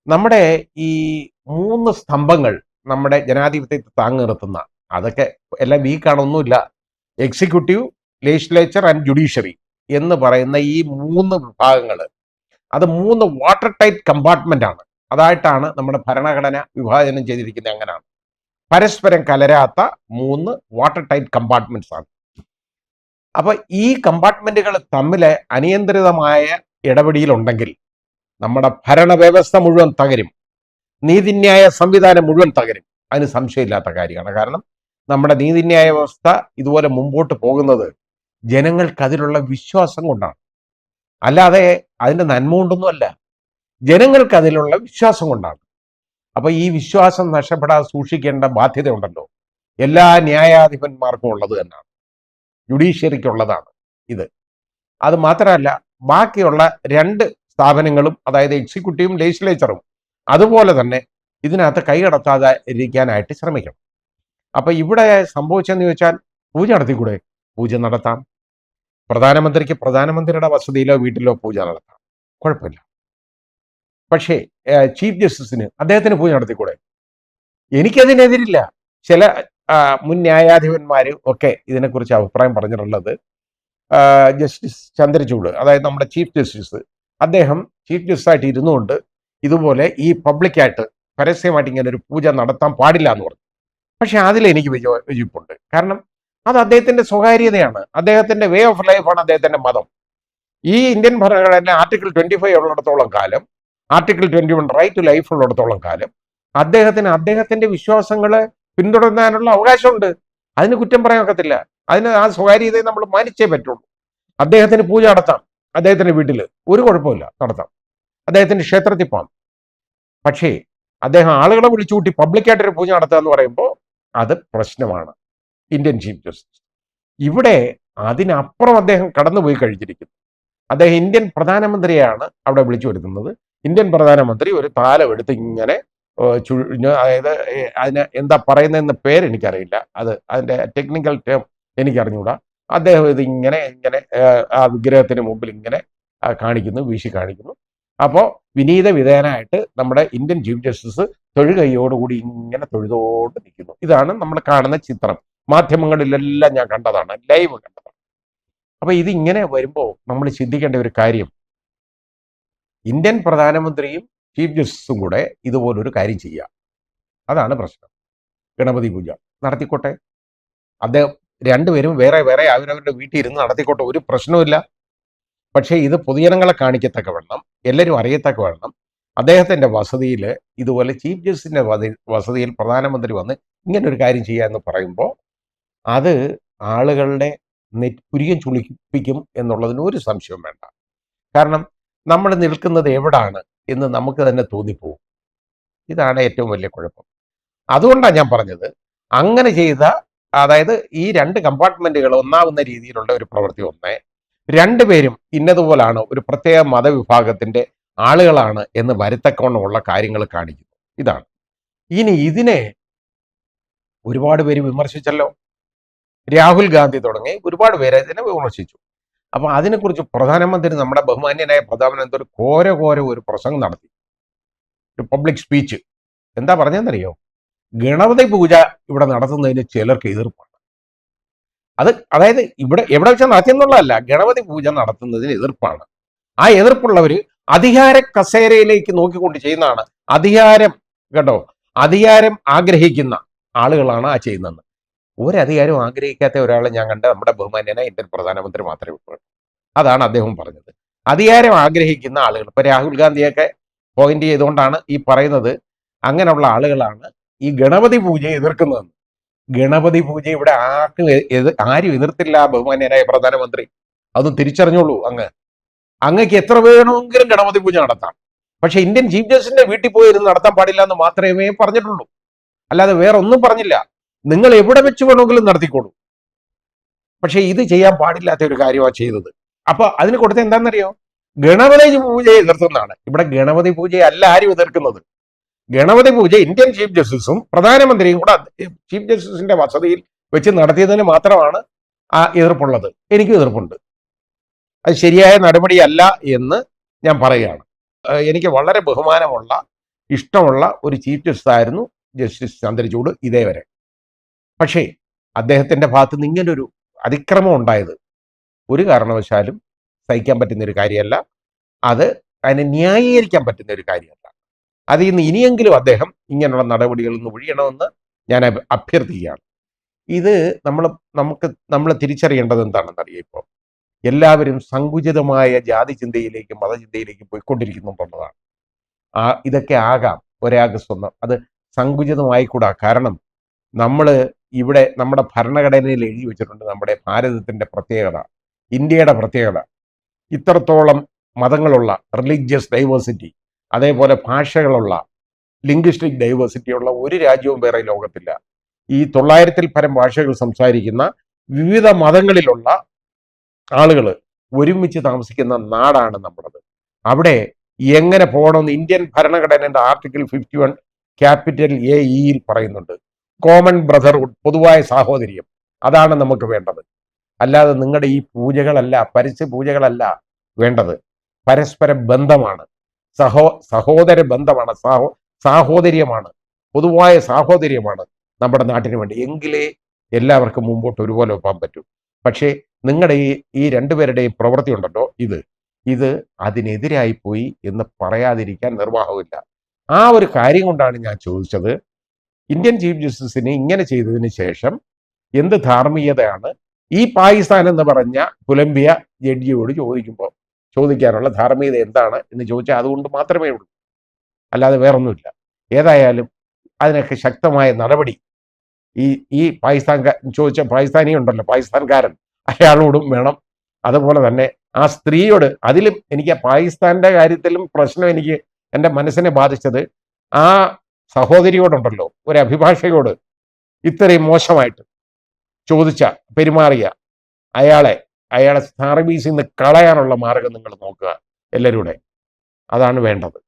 നമ്മുടെ ഈ 3 സ്തംഭങ്ങൾ നമ്മുടെ ജനാധിപത്യത്തെ താങ്ങി നിർത്തുന്ന, അതൊക്കെ എല്ലാം വീക്കാണൊന്നുമില്ല. എക്സിക്യൂട്ടീവ്, ലെജിസ്ലേച്ചർ ആൻഡ് ജുഡീഷ്യറി എന്ന് പറയുന്ന ഈ 3 വിഭാഗങ്ങൾ, അത് 3 വാട്ടർ ടൈറ്റ് കമ്പാർട്ട്മെന്റ് ആണ്. അതായിട്ടാണ് നമ്മുടെ ഭരണഘടന വിഭാജനം ചെയ്തിരിക്കുന്നത്. അങ്ങനെയാണ്, പരസ്പരം കലരാത്ത 3 വാട്ടർ ടൈറ്റ് കമ്പാർട്ട്മെന്റ്സ് ആണ്. അപ്പൊ ഈ കമ്പാർട്ട്മെന്റുകൾ തമ്മിൽ അനിയന്ത്രിതമായ ഇടപെടലുണ്ടെങ്കിൽ നമ്മുടെ ഭരണവ്യവസ്ഥ മുഴുവൻ തകരും, നീതിന്യായ സംവിധാനം മുഴുവൻ തകരും. അതിന് സംശയമില്ലാത്ത കാര്യമാണ്. കാരണം നമ്മുടെ നീതിന്യായ വ്യവസ്ഥ ഇതുപോലെ മുമ്പോട്ട് പോകുന്നത് ജനങ്ങൾക്ക് അതിലുള്ള വിശ്വാസം കൊണ്ടാണ്, അല്ലാതെ അതിന്റെ നന്മ കൊണ്ടൊന്നുമല്ല. ജനങ്ങൾക്ക് അതിലുള്ള വിശ്വാസം കൊണ്ടാണ്. അപ്പൊ ഈ വിശ്വാസം നഷ്ടപ്പെടാതെ സൂക്ഷിക്കേണ്ട ബാധ്യത ഉണ്ടല്ലോ, എല്ലാ ന്യായാധിപന്മാർക്കും ഉള്ളത് തന്നെയാണ്, ജുഡീഷ്യറിക്കുള്ളതാണ് ഇത്. അത് മാത്രമല്ല, ബാക്കിയുള്ള 2 സ്ഥാപനങ്ങളും, അതായത് എക്സിക്യൂട്ടീവും ലെജിസ്ലേച്ചറും അതുപോലെ തന്നെ ഇതിനകത്ത് കൈകടത്താതെ ഇരിക്കാനായിട്ട് ശ്രമിക്കണം. അപ്പൊ ഇവിടെ സംഭവിച്ചെന്ന് ചോദിച്ചാൽ, പൂജ നടത്തിക്കൂടെ? പൂജ നടത്താം. പ്രധാനമന്ത്രിക്ക് പ്രധാനമന്ത്രിയുടെ വസതിയിലോ വീട്ടിലോ പൂജ നടത്താം, കുഴപ്പമില്ല. പക്ഷേ ചീഫ് ജസ്റ്റിസിന് അദ്ദേഹത്തിന് പൂജ നടത്തിക്കൂടെ? എനിക്കതിനെതിരില്ല. ചില മുൻ ന്യായാധിപന്മാർ ഒക്കെ ഇതിനെക്കുറിച്ച് അഭിപ്രായം പറഞ്ഞിട്ടുള്ളത്, ജസ്റ്റിസ് ചന്ദ്രചൂഡ്, അതായത് നമ്മുടെ ചീഫ് ജസ്റ്റിസ്, അദ്ദേഹം ചീഫ് ജസ്റ്റിസായിട്ട് ഇരുന്നുകൊണ്ട് ഇതുപോലെ ഈ പബ്ലിക്കായിട്ട് പരസ്യമായിട്ട് ഇങ്ങനെ ഒരു പൂജ നടത്താൻ പാടില്ല എന്ന് പറഞ്ഞു. പക്ഷെ അതിലെനിക്ക് വിയോജിപ്പുണ്ട്. കാരണം അത് അദ്ദേഹത്തിന്റെ സ്വകാര്യതയാണ്, അദ്ദേഹത്തിന്റെ വേ ഓഫ് ലൈഫാണ്, അദ്ദേഹത്തിന്റെ മതം. ഈ ഇന്ത്യൻ ഭരണഘടന ആർട്ടിക്കിൾ 25 ഉള്ളിടത്തോളം കാലം, ആർട്ടിക്കിൾ 21 റൈറ്റ് ടു ലൈഫ് ഉള്ളിടത്തോളം കാലം അദ്ദേഹത്തിന് അദ്ദേഹത്തിന്റെ വിശ്വാസങ്ങളെ പിന്തുടരാനുള്ള അവകാശമുണ്ട്. അതിന് കുറ്റം പറയാൻ ഒക്കത്തില്ല. അതിന് ആ സ്വകാര്യതയെ നമ്മൾ മാനിച്ചേ പറ്റുള്ളൂ. അദ്ദേഹത്തിന് പൂജ നടത്താം, അദ്ദേഹത്തിന്റെ വീട്ടിൽ ഒരു കുഴപ്പമില്ല, നടത്താം. അദ്ദേഹത്തിന്റെ ക്ഷേത്രത്തിൽ പോകാം. പക്ഷേ അദ്ദേഹം ആളുകളെ വിളിച്ചുകൂട്ടി പബ്ലിക്കായിട്ടൊരു പൂജ നടത്തുക എന്ന് പറയുമ്പോൾ അത് പ്രശ്നമാണ്. ഇന്ത്യൻ ചീഫ് ജസ്റ്റിസ് ഇവിടെ അതിനപ്പുറം അദ്ദേഹം കടന്നുപോയി കഴിഞ്ഞിരിക്കുന്നു. അദ്ദേഹം ഇന്ത്യൻ പ്രധാനമന്ത്രിയാണ് അവിടെ വിളിച്ചു വരുത്തുന്നത്. ഇന്ത്യൻ പ്രധാനമന്ത്രി ഒരു താലം എടുത്ത് ഇങ്ങനെ അതായത് അതിന് എന്താ പറയുന്നതെന്ന് പേരെനിക്കറിയില്ല, അതിന്റെ ടെക്നിക്കൽ ടേം എനിക്കറിഞ്ഞുകൂടാ. അദ്ദേഹം ഇത് ഇങ്ങനെ ഇങ്ങനെ ആ വിഗ്രഹത്തിന് മുമ്പിൽ ഇങ്ങനെ കാണിക്കുന്നു, വീശി കാണിക്കുന്നു. അപ്പോൾ വിനീത വിധേയനായിട്ട് നമ്മുടെ ഇന്ത്യൻ ചീഫ് ജസ്റ്റിസ് തൊഴുകൈയോടുകൂടി ഇങ്ങനെ തൊഴുതോണ്ട് നിൽക്കുന്നു. ഇതാണ് നമ്മൾ കാണുന്ന ചിത്രം. മാധ്യമങ്ങളിലെല്ലാം ഞാൻ കണ്ടതാണ്, ലൈവ് കണ്ടതാണ്. അപ്പൊ ഇതിങ്ങനെ വരുമ്പോൾ നമ്മൾ ചിന്തിക്കേണ്ട ഒരു കാര്യം, ഇന്ത്യൻ പ്രധാനമന്ത്രിയും ചീഫ് ജസ്റ്റിസും കൂടെ ഇതുപോലൊരു കാര്യം ചെയ്യുക, അതാണ് പ്രശ്നം. ഗണപതി പൂജ നടത്തിക്കോട്ടെ, അദ്ദേഹം രണ്ടുപേരും വേറെ വേറെ അവരവരുടെ വീട്ടിൽ ഇരുന്ന് നടത്തിക്കോട്ടെ, ഒരു പ്രശ്നവുമില്ല. പക്ഷേ ഇത് പൊതുജനങ്ങളെ കാണിക്കത്തക്കവണ്ണം, എല്ലാവരും അറിയത്തക്കവണ്ണം അദ്ദേഹത്തിന്റെ വസതിയിൽ ഇതുപോലെ ചീഫ് ജസ്റ്റിസിന്റെ വസതിയിൽ പ്രധാനമന്ത്രി വന്ന് ഇങ്ങനെ ഒരു കാര്യം ചെയ്യുക എന്ന് പറയുമ്പോൾ അത് ആളുകളുടെ പുരികം ചുളിപ്പിക്കും എന്നുള്ളതിന് ഒരു സംശയവും വേണ്ട. കാരണം നമ്മൾ നിൽക്കുന്നത് എവിടാണ് എന്ന് നമുക്ക് തന്നെ തോന്നിപ്പോവും. ഇതാണ് ഏറ്റവും വലിയ കുഴപ്പം. അതുകൊണ്ടാണ് ഞാൻ പറഞ്ഞത്, അങ്ങനെ ചെയ്ത, അതായത് ഈ 2 കമ്പാർട്ട്മെന്റുകൾ ഒന്നാവുന്ന രീതിയിലുള്ള ഒരു പ്രവൃത്തി ഒന്ന്, രണ്ടുപേരും ഇന്നതുപോലാണ് ഒരു പ്രത്യേക മതവിഭാഗത്തിന്റെ ആളുകളാണ് എന്ന് വരുത്തക്കവണ്ണമുള്ള കാര്യങ്ങൾ കാണിക്കുന്നു. ഇതാണ്. ഇനി ഇതിനെ ഒരുപാട് പേര് വിമർശിച്ചല്ലോ. രാഹുൽ ഗാന്ധി തുടങ്ങി ഒരുപാട് പേര് ഇതിനെ വിമർശിച്ചു. അപ്പൊ അതിനെക്കുറിച്ച് പ്രധാനമന്ത്രി, നമ്മുടെ ബഹുമാന്യനായ പ്രധാനമന്ത്രി ഘോര ഒരു പ്രസംഗം നടത്തി, ഒരു പബ്ലിക് സ്പീച്ച്. എന്താ പറഞ്ഞതെന്നറിയോ? ഗണപതി പൂജ ഇവിടെ നടത്തുന്നതിന് ചിലർക്ക് എതിർപ്പാണ്. അതായത് എവിടെ വെച്ചാൽ നടത്തിയെന്നുള്ളതല്ല, ഗണപതി പൂജ നടത്തുന്നതിന് എതിർപ്പാണ്. ആ എതിർപ്പുള്ളവര് അധികാര കസേരയിലേക്ക് നോക്കിക്കൊണ്ട് ചെയ്യുന്നതാണ്. അധികാരം, കേട്ടോ, അധികാരം ആഗ്രഹിക്കുന്ന ആളുകളാണ് ആ ചെയ്യുന്നത്. ഒരധികാരം ആഗ്രഹിക്കാത്ത ഒരാളെ ഞാൻ കണ്ട നമ്മുടെ ബഹുമാന്യനായ ഇന്ത്യൻ പ്രധാനമന്ത്രി മാത്രമേ ഉള്ളൂ. അതാണ് അദ്ദേഹം പറഞ്ഞത്. അധികാരം ആഗ്രഹിക്കുന്ന ആളുകൾ, ഇപ്പൊ രാഹുൽ ഗാന്ധിയൊക്കെ പോയിന്റ് ചെയ്തുകൊണ്ടാണ് ഈ പറയുന്നത്, അങ്ങനെയുള്ള ആളുകളാണ് ഈ ഗണപതി പൂജയെ എതിർക്കുന്നതെന്ന്. ഗണപതി പൂജ ഇവിടെ ആരും എതിർത്തില്ല ബഹുമാന്യനായ പ്രധാനമന്ത്രി. അത് തിരിച്ചറിഞ്ഞോളൂ. അങ്ങക്ക് എത്ര വേണമെങ്കിലും ഗണപതി പൂജ നടത്താം. പക്ഷെ ഇന്ത്യൻ ചീഫ് ജസ്റ്റിന്റെ വീട്ടിൽ പോയി ഇരുന്ന് നടത്താൻ പാടില്ല എന്ന് മാത്രമേ പറഞ്ഞിട്ടുള്ളൂ, അല്ലാതെ വേറെ ഒന്നും പറഞ്ഞില്ല. നിങ്ങൾ എവിടെ വെച്ച് വേണമെങ്കിലും നടത്തിക്കോളൂ. പക്ഷെ ഇത് ചെയ്യാൻ പാടില്ലാത്ത ഒരു കാര്യമാണ് ചെയ്തത്. അപ്പൊ അതിന് കൊടുത്ത എന്താണെന്നറിയോ? ഗണപതി പൂജയെ എതിർത്തുന്നതാണ്. ഇവിടെ ഗണപതി പൂജയെ അല്ല ആരും എതിർക്കുന്നത്. ഗണപതി പൂജ ഇന്ത്യൻ ചീഫ് ജസ്റ്റിസും പ്രധാനമന്ത്രിയും കൂടെ ചീഫ് ജസ്റ്റിസിന്റെ വസതിയിൽ വെച്ച് നടത്തിയതിന് മാത്രമാണ് ആ എതിർപ്പുള്ളത്. എനിക്കും എതിർപ്പുണ്ട്. അത് ശരിയായ നടപടിയല്ല എന്ന് ഞാൻ പറയുകയാണ്. എനിക്ക് വളരെ ബഹുമാനമുള്ള ഇഷ്ടമുള്ള ഒരു ചീഫ് ജസ്റ്റിസ് ആയിരുന്നു ജസ്റ്റിസ് ചന്ദ്രചൂഡ് ഇതേവരെ. പക്ഷേ അദ്ദേഹത്തിന്റെ ഭാഗത്ത് നിന്ന് ഇങ്ങനൊരു അതിക്രമം ഉണ്ടായത് ഒരു കാരണവശാലും സഹിക്കാൻ പറ്റുന്ന ഒരു കാര്യമല്ല. അത് അതിനെ ന്യായീകരിക്കാൻ പറ്റുന്ന ഒരു കാര്യമല്ല. അതിൽ നിന്ന് ഇനിയെങ്കിലും അദ്ദേഹം ഇങ്ങനെയുള്ള നടപടികളിൽ നിന്ന് ഒഴിയണമെന്ന് ഞാൻ അഭ്യർത്ഥിക്കുകയാണ്. ഇത് നമ്മൾ തിരിച്ചറിയേണ്ടത് എന്താണെന്ന് അറിയാം. ഇപ്പോൾ എല്ലാവരും സങ്കുചിതമായ ജാതി ചിന്തയിലേക്കും മതചിന്തയിലേക്കും പോയിക്കൊണ്ടിരിക്കുന്നുണ്ടെന്നതാണ്. ഇതൊക്കെ ആകാം ഒരാൾക്ക് സ്വന്തം, അത് സങ്കുചിതമായിക്കൂടാ. കാരണം നമ്മൾ ഇവിടെ നമ്മുടെ ഭരണഘടനയിൽ എഴുതി വെച്ചിട്ടുണ്ട് നമ്മുടെ ഭാരതത്തിന്റെ പ്രത്യേകത, ഇന്ത്യയുടെ പ്രത്യേകത. ഇത്രത്തോളം മതങ്ങളുള്ള റിലീജിയസ് ഡൈവേഴ്സിറ്റി, അതേപോലെ ഭാഷകളുള്ള ലിംഗ്വിസ്റ്റിക് ഡൈവേഴ്സിറ്റി ഉള്ള ഒരു രാജ്യവും വേറെ ലോകത്തില്ല. ഈ 900-ൽ പരം ഭാഷകൾ സംസാരിക്കുന്ന വിവിധ മതങ്ങളിലുള്ള ആളുകൾ ഒരുമിച്ച് താമസിക്കുന്ന നാടാണ് നമ്മുടേത്. അവിടെ എങ്ങനെ പോകണമെന്ന് ഇന്ത്യൻ ഭരണഘടനയുടെ ആർട്ടിക്കിൾ 51 ക്യാപിറ്റൽ എയിൽ പറയുന്നുണ്ട്. കോമൺ ബ്രദർഹുഡ്, പൊതുവായ സാഹോദര്യം, അതാണ് നമുക്ക് വേണ്ടത്. അല്ലാതെ നിങ്ങളുടെ ഈ പൂജകളല്ല, പരസ്യ പൂജകളല്ല വേണ്ടത്. പരസ്പര ബന്ധമാണ്, സഹോദര ബന്ധമാണ്, സാഹോദര്യമാണ്, പൊതുവായ സാഹോദര്യമാണ് നമ്മുടെ നാട്ടിന് വേണ്ടി. എങ്കിലേ എല്ലാവർക്കും മുമ്പോട്ട് ഒരുപോലെ പോകാൻ പറ്റൂ. പക്ഷേ നിങ്ങളുടെ ഈ രണ്ടുപേരുടെയും പ്രവൃത്തി ഉണ്ടല്ലോ, ഇത് അതിനെതിരായി പോയി എന്ന് പറയാതിരിക്കാൻ നിർവാഹമില്ല. ആ ഒരു കാര്യം കൊണ്ടാണ് ഞാൻ ചോദിച്ചത്, ഇന്ത്യൻ ചീഫ് ജസ്റ്റിസിനെ ഇങ്ങനെ ചെയ്തതിന് ശേഷം എന്ത് ധാർമ്മികതയാണ് ഈ പാകിസ്ഥാൻ എന്ന് പറഞ്ഞ പുലമ്പിയ ജഡ്ജിയോട് ചോദിക്കാനുള്ള ധാർമ്മികത എന്താണ് എന്ന് ചോദിച്ചാൽ അതുകൊണ്ട് മാത്രമേ ഉള്ളൂ, അല്ലാതെ വേറൊന്നുമില്ല. ഏതായാലും അതിനൊക്കെ ശക്തമായ നടപടി ഈ പാകിസ്ഥാനി ഉണ്ടല്ലോ, പാകിസ്ഥാൻകാരൻ, അയാളോടും വേണം. അതുപോലെ തന്നെ ആ സ്ത്രീയോട്, അതിലും എനിക്ക് പാകിസ്ഥാന്റെ കാര്യത്തിലും പ്രശ്നം എനിക്ക് എൻ്റെ മനസ്സിനെ ബാധിച്ചത് ആ സഹോദരിയോടുണ്ടല്ലോ, ഒരു അഭിഭാഷകയോട് ഇത്രയും മോശമായിട്ട് പെരുമാറിയ അയാളെ സർവീസിൽ നിന്ന് കളയാനുള്ള മാർഗം നിങ്ങൾ നോക്കുക എല്ലാവരുടെ. അതാണ് വേണ്ടത്.